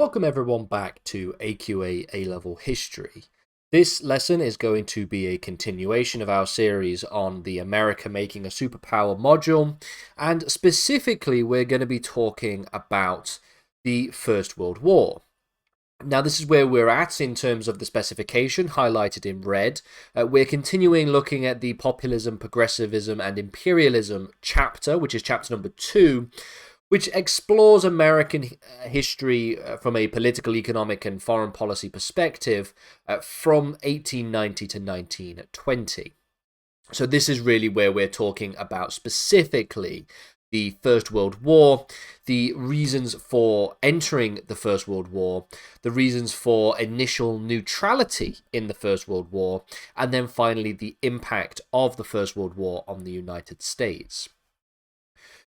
Welcome everyone back to AQA A-Level History. This lesson is going to be a continuation of our series on the America Making a Superpower module, and specifically we're going to be talking about the First World War. Now, this is where we're at in terms of the specification, highlighted in red. We're continuing looking at the populism, progressivism, and imperialism chapter, which is chapter number 2, which explores American history from a political, economic, and foreign policy perspective from 1890 to 1920. So this is really where we're talking about specifically the First World War, the reasons for entering the First World War, the reasons for initial neutrality in the First World War, and then finally the impact of the First World War on the United States.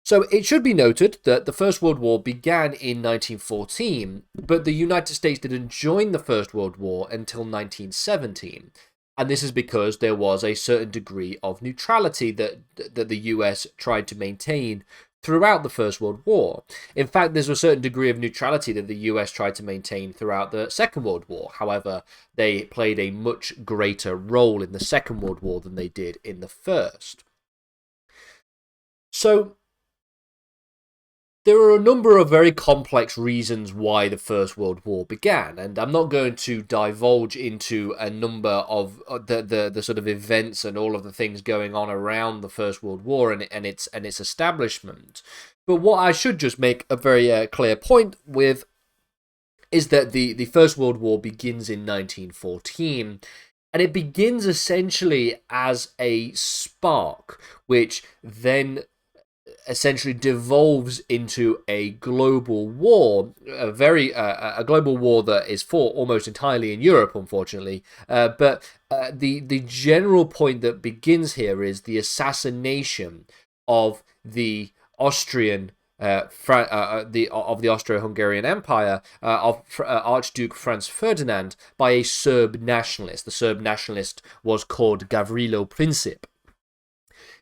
So it should be noted that the First World War began in 1914, but the United States didn't join the First World War until 1917. And this is because there was a certain degree of neutrality that the US tried to maintain throughout the First World War. In fact, there's a certain degree of neutrality that the US tried to maintain throughout the Second World War. However, they played a much greater role in the Second World War than they did in the First. So there are a number of very complex reasons why the First World War began, and I'm not going to divulge into a number of the sort of events and all of the things going on around the First World War and its establishment. But what I should just make a very clear point with is that the First World War begins in 1914, and it begins essentially as a spark, which then essentially devolves into a global war, a global war that is fought almost entirely in Europe, unfortunately. But the general point that begins here is the assassination of the Austrian of the Austro-Hungarian Empire of Archduke Franz Ferdinand by a Serb nationalist. The Serb nationalist was called Gavrilo Princip.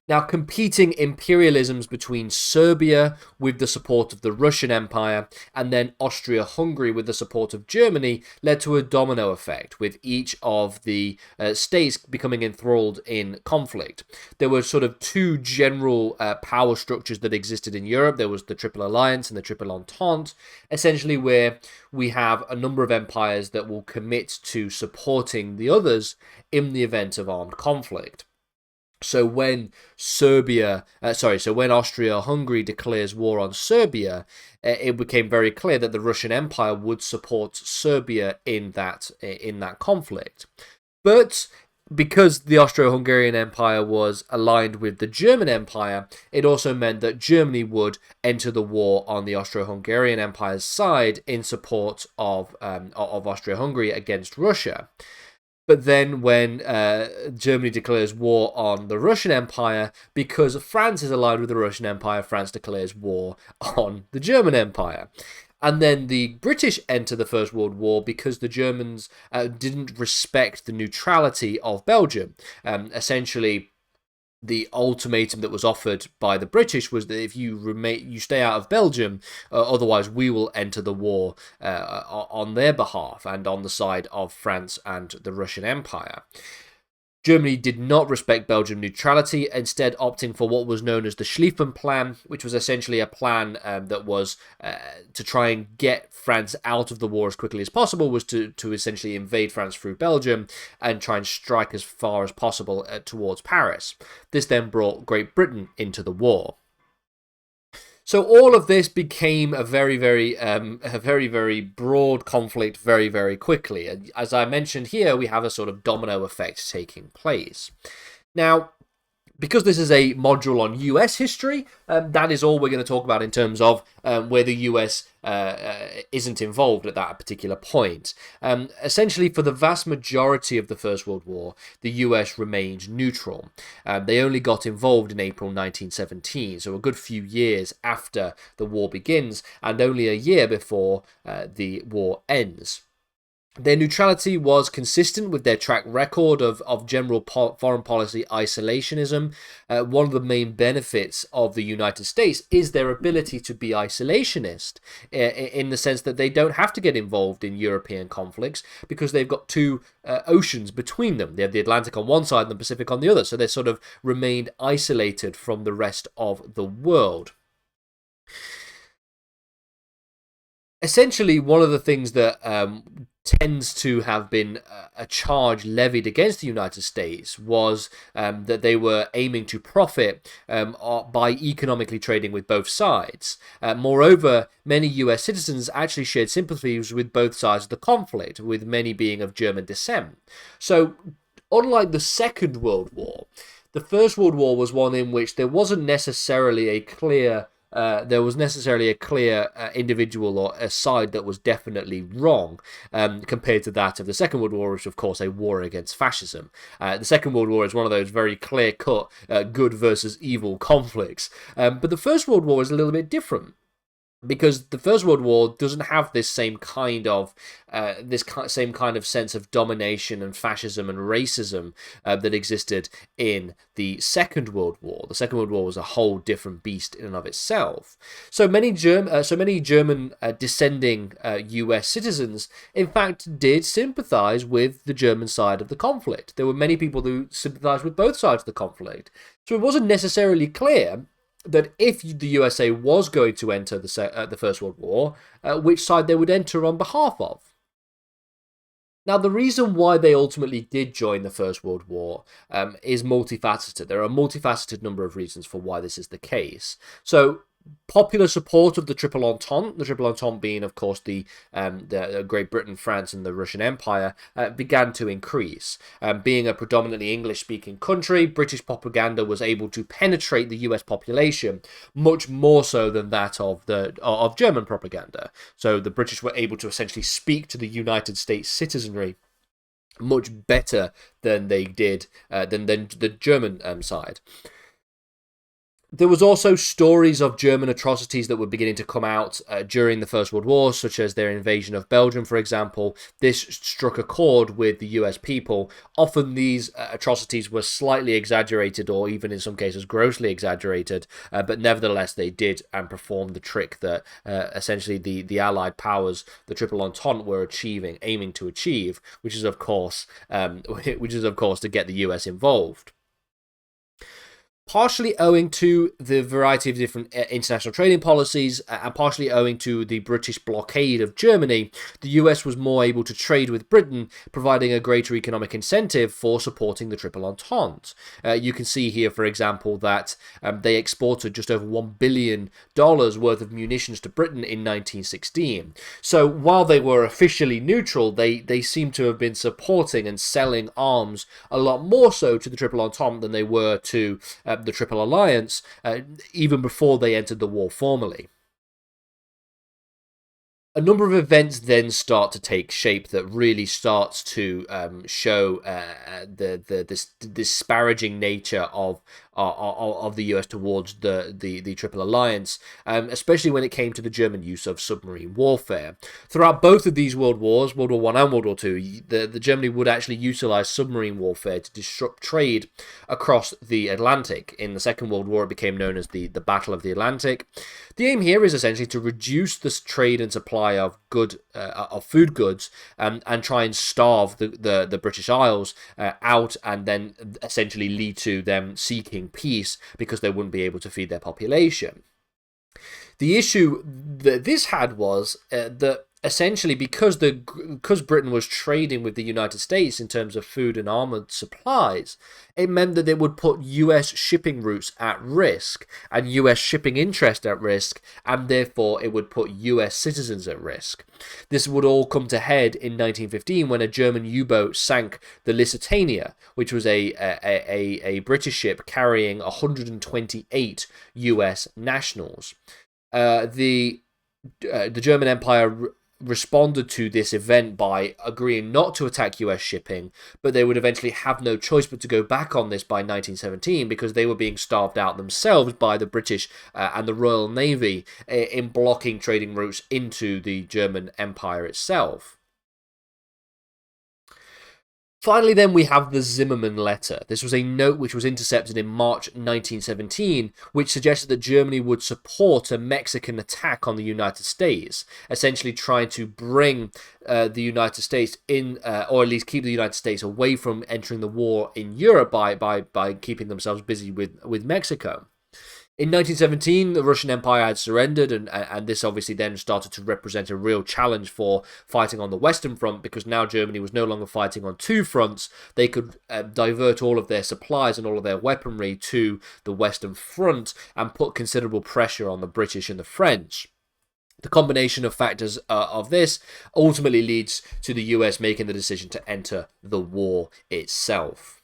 Now, competing imperialisms between Serbia with the support of the Russian Empire and then Austria-Hungary with the support of Germany led to a domino effect, with each of the states becoming enthralled in conflict. There were sort of two general power structures that existed in Europe. There was the Triple Alliance and the Triple Entente, essentially where we have a number of empires that will commit to supporting the others in the event of armed conflict. So when when Austria-Hungary declares war on Serbia, it became very clear that the Russian Empire would support Serbia in that conflict. But because the Austro-Hungarian Empire was aligned with the German Empire, it also meant that Germany would enter the war on the Austro-Hungarian Empire's side in support of Austria-Hungary against Russia. But then when Germany declares war on the Russian Empire, because France is allied with the Russian Empire, France declares war on the German Empire. And then the British enter the First World War because the Germans didn't respect the neutrality of Belgium. Essentially, the ultimatum that was offered by the British was that if you stay out of Belgium, otherwise we will enter the war on their behalf and on the side of France and the Russian Empire. Germany did not respect Belgian neutrality, instead opting for what was known as the Schlieffen Plan, which was essentially a plan that was to try and get France out of the war as quickly as possible, was to essentially invade France through Belgium and try and strike as far as possible towards Paris. This then brought Great Britain into the war. So all of this became a very, very broad conflict very, very quickly. And as I mentioned here, we have a sort of domino effect taking place. Now, because this is a module on US history, that is all we're going to talk about in terms of where the US isn't involved at that particular point. Essentially, for the vast majority of the First World War, the US remained neutral. They only got involved in April 1917, so a good few years after the war begins, and only a year before the war ends. Their neutrality was consistent with their track record of general foreign policy isolationism. One of the main benefits of the United States is their ability to be isolationist, in the sense that they don't have to get involved in European conflicts because they've got two oceans between them. They have the Atlantic on one side and the Pacific on the other, so they sort of remained isolated from the rest of the world. Essentially, one of the things that tends to have been a charge levied against the United States was that they were aiming to profit by economically trading with both sides. Moreover, many US citizens actually shared sympathies with both sides of the conflict, with many being of German descent. So, unlike the Second World War, the First World War was one in which there wasn't necessarily a clear individual or a side that was definitely wrong, compared to that of the Second World War, which of course a war against fascism. The Second World War is one of those very clear-cut good versus evil conflicts, but the First World War is a little bit different, because the First World War doesn't have this same kind of sense of domination and fascism and racism that existed in the Second World War. The Second World War was a whole different beast in and of itself. So many German descending U.S. citizens, in fact, did sympathise with the German side of the conflict. There were many people who sympathised with both sides of the conflict. So it wasn't necessarily clear that if the USA was going to enter the First World War, which side they would enter on behalf of. Now, the reason why they ultimately did join the First World War is multifaceted. There are a multifaceted number of reasons for why this is the case. So, popular support of the Triple Entente being, of course, the Great Britain, France, and the Russian Empire, began to increase. Being a predominantly English-speaking country, British propaganda was able to penetrate the US population much more so than that of German propaganda. So the British were able to essentially speak to the United States citizenry much better than they did than the German side. There was also stories of German atrocities that were beginning to come out during the First World War, such as their invasion of Belgium, for example. This struck a chord with the US people. Often these atrocities were slightly exaggerated, or even in some cases grossly exaggerated, but nevertheless they did and performed the trick that essentially the Allied powers, the Triple Entente, were aiming to achieve, which is of course to get the US involved. Partially owing to the variety of different international trading policies, and partially owing to the British blockade of Germany, the US was more able to trade with Britain, providing a greater economic incentive for supporting the Triple Entente. You can see here, for example, that they exported just over $1 billion worth of munitions to Britain in 1916. So while they were officially neutral, they seem to have been supporting and selling arms a lot more so to the Triple Entente than they were to the Triple Alliance, even before they entered the war formally. A number of events then start to take shape that really starts to show the disparaging nature of the US towards the Triple Alliance, especially when it came to the German use of submarine warfare. Throughout both of these world wars, World War I and World War II, the Germany would actually utilize submarine warfare to disrupt trade across the Atlantic. In the Second World War, it became known as the Battle of the Atlantic. The aim here is essentially to reduce this trade and supply of food goods, and try and starve the British Isles out, and then essentially lead to them seeking peace because they wouldn't be able to feed their population. The issue that this had was that essentially because Britain was trading with the United States in terms of food and armoured supplies, it meant that it would put US shipping routes at risk and US shipping interest at risk, and therefore it would put US citizens at risk. This would all come to head in 1915 when a German U-boat sank the Lusitania, which was a British ship carrying 128 US nationals. The German Empire responded to this event by agreeing not to attack US shipping, but they would eventually have no choice but to go back on this by 1917 because they were being starved out themselves by the British and the Royal Navy in blocking trading routes into the German Empire itself. Finally, then, we have the Zimmerman letter. This was a note which was intercepted in March 1917, which suggested that Germany would support a Mexican attack on the United States, essentially trying to bring the United States in, or at least keep the United States away from entering the war in Europe by keeping themselves busy with Mexico. In 1917, the Russian Empire had surrendered, and this obviously then started to represent a real challenge for fighting on the Western Front, because now Germany was no longer fighting on two fronts. They could divert all of their supplies and all of their weaponry to the Western Front and put considerable pressure on the British and the French. The combination of factors of this ultimately leads to the US making the decision to enter the war itself.